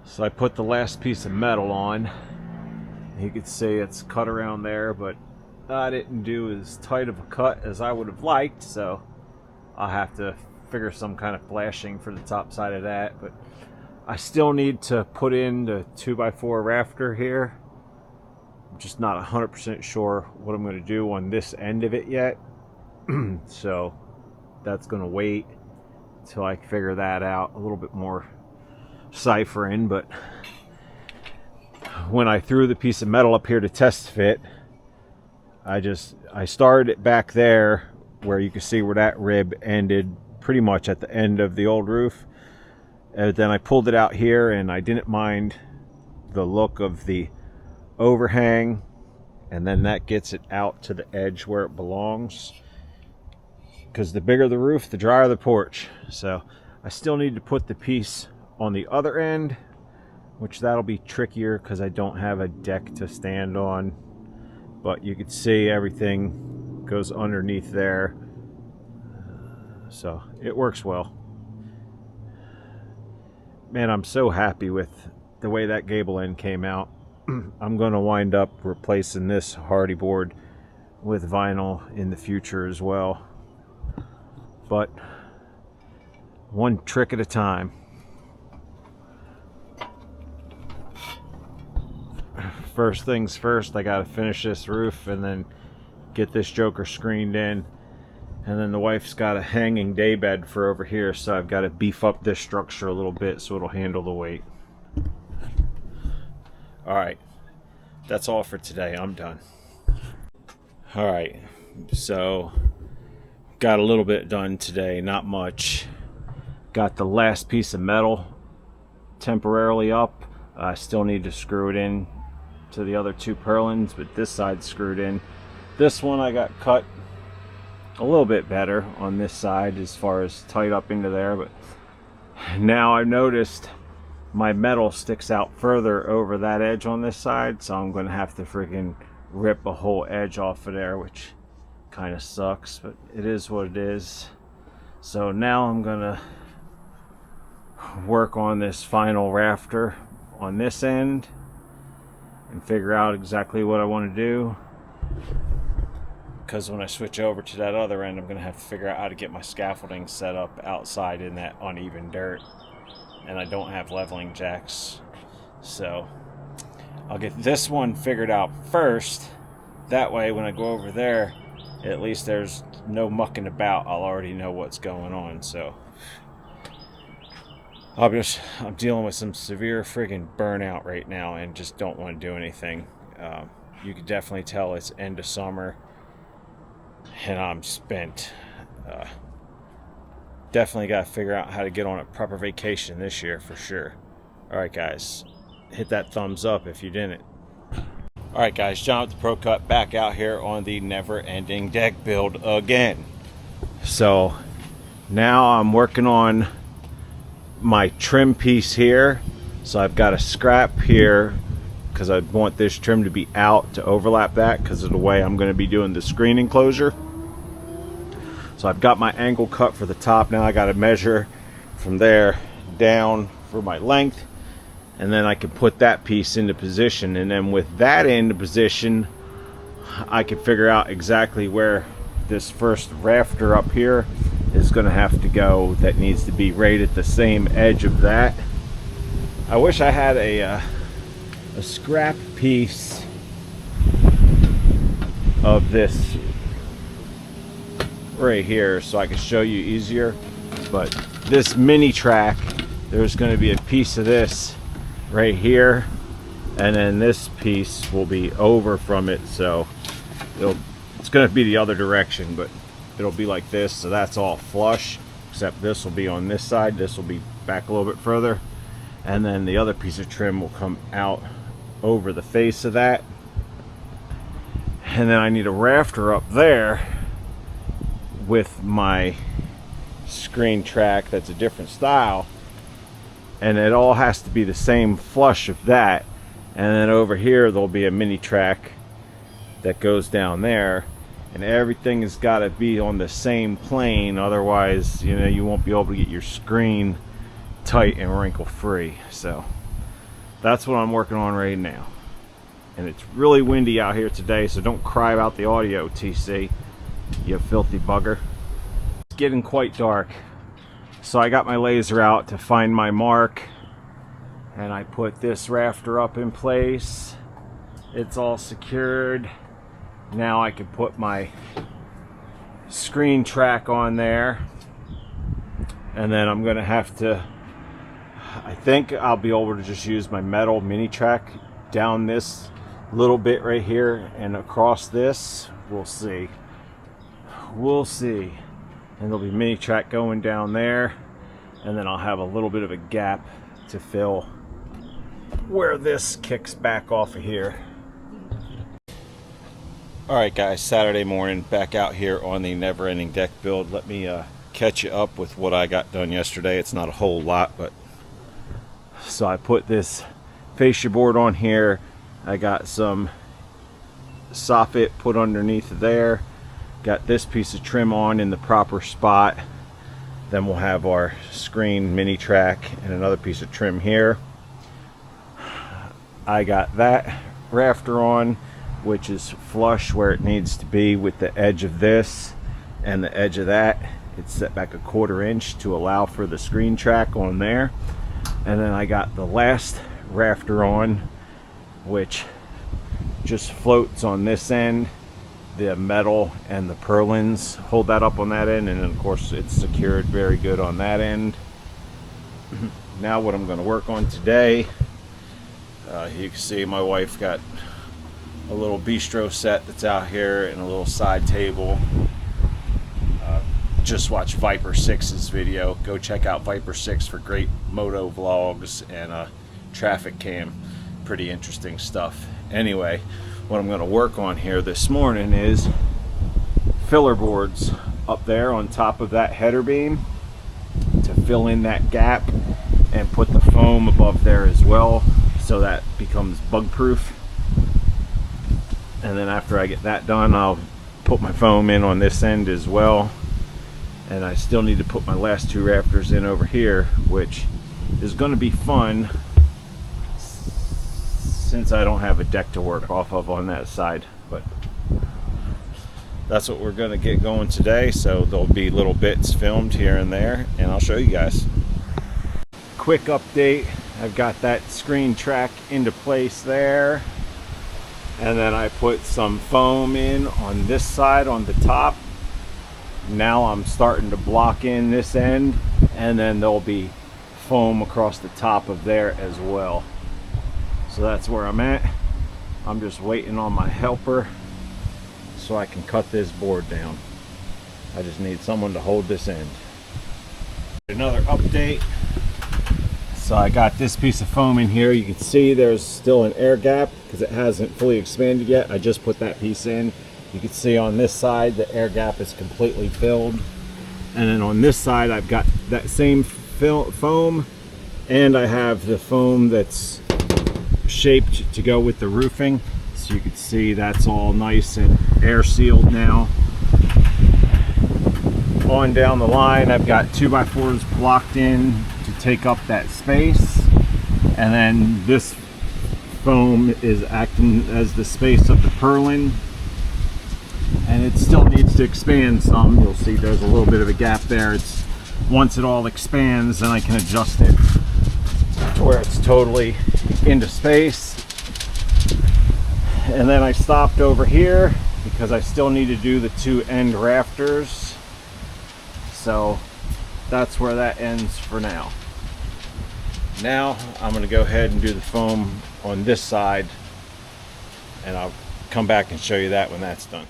So I put the last piece of metal on. You could see it's cut around there, but I didn't do as tight of a cut as I would have liked, so I'll have to figure some kind of flashing for the top side of that. But I still need to put in the 2x4 rafter here. I'm just not 100% sure what I'm going to do on this end of it yet. So that's going to wait until I figure that out a little bit more ciphering. But when I threw the piece of metal up here to test fit, I started it back there where you can see where that rib ended, pretty much at the end of the old roof. And then I pulled it out here, and I didn't mind the look of the overhang, and then that gets it out to the edge where it belongs, because the bigger the roof, the drier the porch. So I still need to put the piece on the other end, which that'll be trickier because I don't have a deck to stand on. But you can see everything goes underneath there, so it works well. Man, I'm so happy with the way that gable end came out. I'm going to wind up replacing this hardy board with vinyl in the future as well. But one trick at a time. First things first, I got to finish this roof and then get this joker screened in. And then the wife's got a hanging day bed for over here, so I've got to beef up this structure a little bit so it'll handle the weight. Alright, that's all for today. I'm done. Alright, so got a little bit done today, not much. Got the last piece of metal temporarily up. I still need to screw it in to the other two purlins, but this side's screwed in. This one I got cut a little bit better on this side as far as tight up into there, but now I've noticed my metal sticks out further over that edge on this side, so I'm gonna have to freaking rip a whole edge off of there, which kind of sucks, but it is what it is. So now I'm gonna work on this final rafter on this end and figure out exactly what I want to do, because when I switch over to that other end, I'm going to have to figure out how to get my scaffolding set up outside in that uneven dirt, and I don't have leveling jacks, so I'll get this one figured out first. That way when I go over there, at least there's no mucking about. I'll already know what's going on. So I'm dealing with some severe friggin' burnout right now and just don't want to do anything. You can definitely tell it's end of summer and I'm spent. Definitely got to figure out how to get on a proper vacation this year for sure. Alright guys, hit that thumbs up if you didn't. Alright guys, John with the ProCut back out here on the never-ending deck build again. So now I'm working on my trim piece here. So I've got a scrap here because I want this trim to be out to overlap that because of the way I'm going to be doing the screen enclosure. So I've got my angle cut for the top. Now I got to measure from there down for my length, and then I can put that piece into position, and then with that into position I can figure out exactly where this first rafter up here is going to have to go. That needs to be right at the same edge of that. I wish I had a scrap piece of this right here so I could show you easier, but this mini track, there's going to be a piece of this right here, and then this piece will be over from it, so it's going to be the other direction, but it'll be like this, so that's all flush, except this will be on this side, this will be back a little bit further, and then the other piece of trim will come out over the face of that. And then I need a rafter up there with my screen track that's a different style, and it all has to be the same flush of that. And then over here there'll be a mini track that goes down there, and everything has got to be on the same plane, otherwise you won't be able to get your screen tight and wrinkle free. So That's what I'm working on right now. And it's really windy out here today, so don't cry about the audio, TC, you filthy bugger. It's getting quite dark, so I got my laser out to find my mark, and I put this rafter up in place. It's all secured. Now I can put my screen track on there, and then I'm gonna have to, I think I'll be able to just use my metal mini track down this little bit right here and across this. We'll see. We'll see. And there'll be mini track going down there, and then I'll have a little bit of a gap to fill where this kicks back off of here. Alright guys, Saturday morning, back out here on the never ending deck build. Let me catch you up with what I got done yesterday. It's not a whole lot, but so I put this fascia board on here. I got some soffit put underneath there. Got this piece of trim on in the proper spot. Then we'll have our screen mini track and another piece of trim here. I got that rafter on, which is flush where it needs to be with the edge of this and the edge of that. It's set back a 1/4 inch to allow for the screen track on there. And then I got the last rafter on, which just floats on this end. The metal and the purlins hold that up on that end, and then of course it's secured very good on that end. Now what I'm going to work on today, you can see my wife got a little bistro set that's out here and a little side table. Just watch Viper 6's video. Go check out Viper 6 for great moto vlogs and traffic cam. Pretty interesting stuff. Anyway, what I'm going to work on here this morning is filler boards up there on top of that header beam to fill in that gap, and put the foam above there as well so that becomes bug proof. And then after I get that done, I'll put my foam in on this end as well. And I still need to put my last 2 rafters in over here, which is going to be fun since I don't have a deck to work off of on that side. But that's what we're going to get going today, so there'll be little bits filmed here and there, and I'll show you guys. Quick update, I've got that screen track into place there, and then I put some foam in on this side on the top. Now I'm starting to block in this end, and then there'll be foam across the top of there as well. So that's where I'm at. I'm just waiting on my helper so I can cut this board down. I just need someone to hold this end. Another update. So I got this piece of foam in here. You can see there's still an air gap because it hasn't fully expanded yet. I just put that piece in. You can see on this side the air gap is completely filled, and then on this side I've got that same foam, and I have the foam that's shaped to go with the roofing, so you can see that's all nice and air sealed now. On down the line I've got 2x4s blocked in to take up that space, and then this foam is acting as the space of the purlin, and it still needs to expand some. You'll see there's a little bit of a gap there. It's once it all expands, then I can adjust it to where it's totally into space. And then I stopped over here because I still need to do the 2 end rafters, so that's where that ends for now. Now I'm going to go ahead and do the foam on this side, and I'll come back and show you that when that's done.